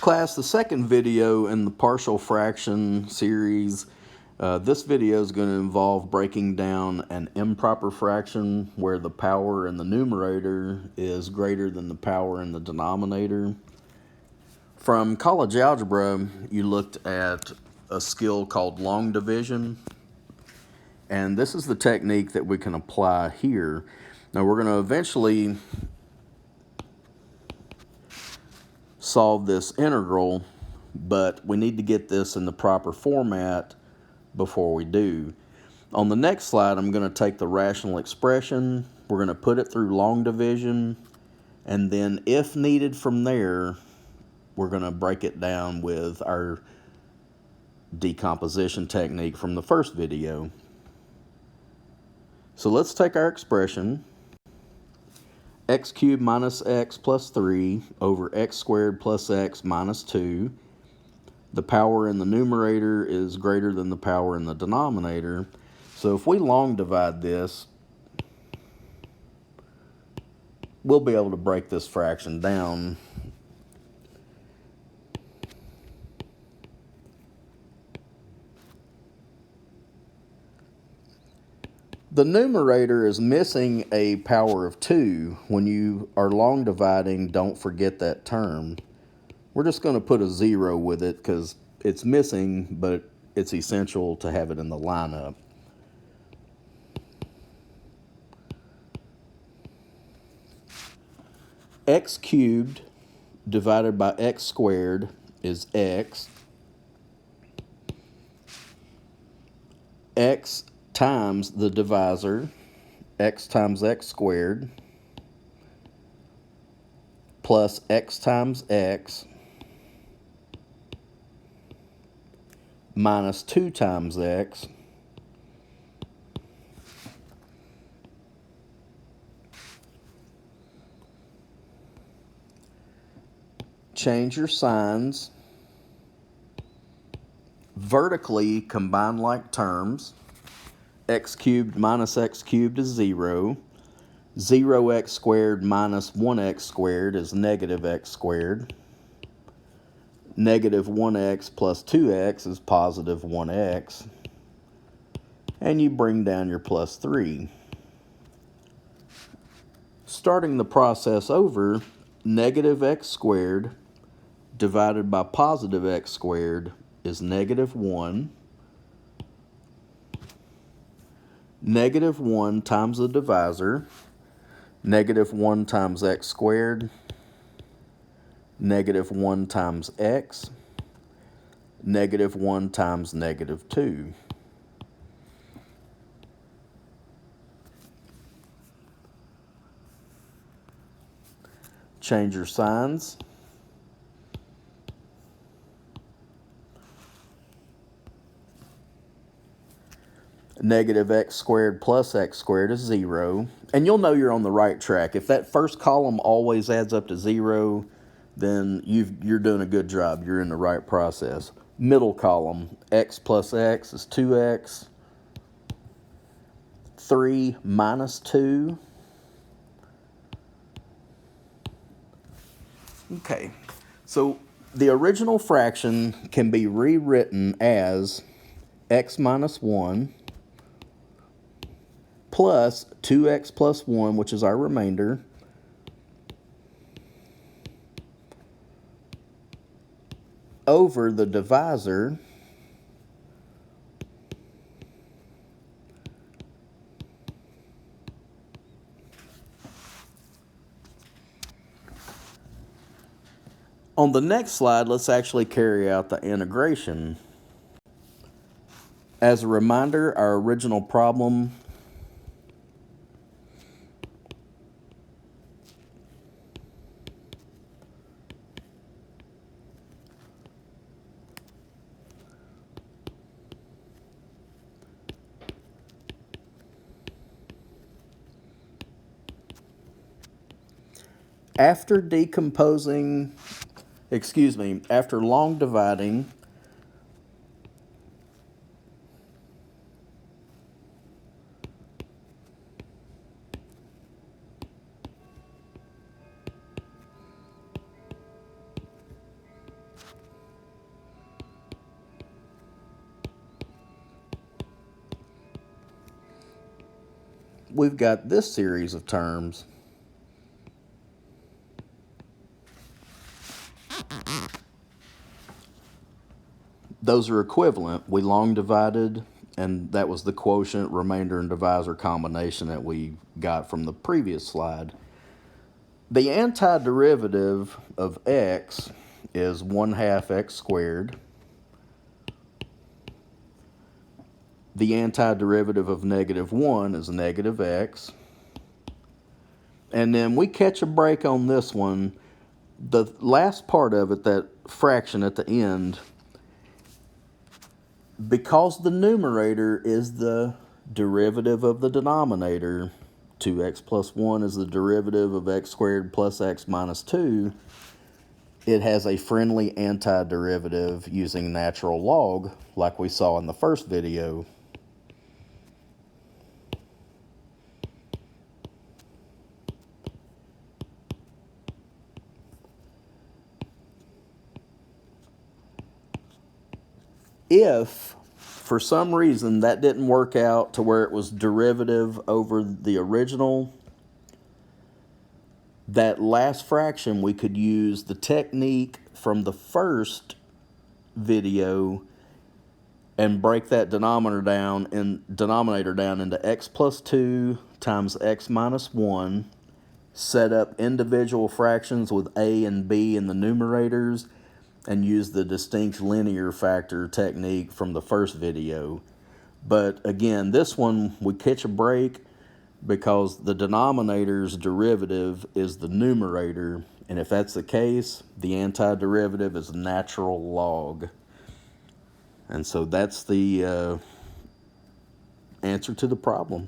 Class, the second video in the partial fraction series, this video is going to involve breaking down an improper fraction where the power in the numerator is greater than the power in the denominator. From college algebra, you looked at a skill called long division, and this is the technique that we can apply here. Now we're going to eventually solve this integral, but we need to get this in the proper format before we do. On the next slide, I'm going to take the rational expression, we're going to put it through long division, and then if needed from there, we're going to break it down with our decomposition technique from the first video. So let's take our expression, x cubed minus x plus 3 over x squared plus x minus 2. The power in the numerator is greater than the power in the denominator. So if we long divide this, we'll be able to break this fraction down. The numerator is missing a power of 2. When you are long dividing, don't forget that term. We're just going to put a 0 with it because it's missing, but it's essential to have it in the lineup. X cubed divided by x squared is x. X times the divisor, x times x squared, plus x times x, minus 2 times x, change your signs, vertically combine like terms. X cubed minus x cubed is 0. 0x squared minus 1x squared is negative x squared. Negative 1x plus 2x is positive 1x. And you bring down your plus 3. Starting the process over, negative x squared divided by positive x squared is negative 1. Negative 1 times the divisor, negative 1 times x squared, negative 1 times x, negative 1 times negative 2. Change your signs. Negative x squared plus x squared is 0. And you'll know you're on the right track. If that first column always adds up to 0, then you're doing a good job. You're in the right process. Middle column, x plus x is 2x. 3 minus 2. Okay, so the original fraction can be rewritten as x minus 1 plus 2x plus 1, which is our remainder, over the divisor on the next slide. Let's actually carry out the integration. As a reminder, our original problem after long dividing, we've got this series of terms. Those are equivalent. We long divided, and that was the quotient, remainder, and divisor combination that we got from the previous slide. The antiderivative of x is 1/2 x squared. The antiderivative of -1 is negative x. And then we catch a break on this one. The last part of it, that fraction at the end, because the numerator is the derivative of the denominator, 2x plus 1 is the derivative of x squared plus x minus 2, it has a friendly antiderivative using natural log, like we saw in the first video. If, for some reason, that didn't work out to where it was derivative over the original, that last fraction, we could use the technique from the first video and break that denominator down into x plus 2 times x minus 1, set up individual fractions with a and b in the numerators, and use the distinct linear factor technique from the first video. But again, this one we catch a break because the denominator's derivative is the numerator, and if that's the case, the antiderivative is natural log. And so that's the answer to the problem.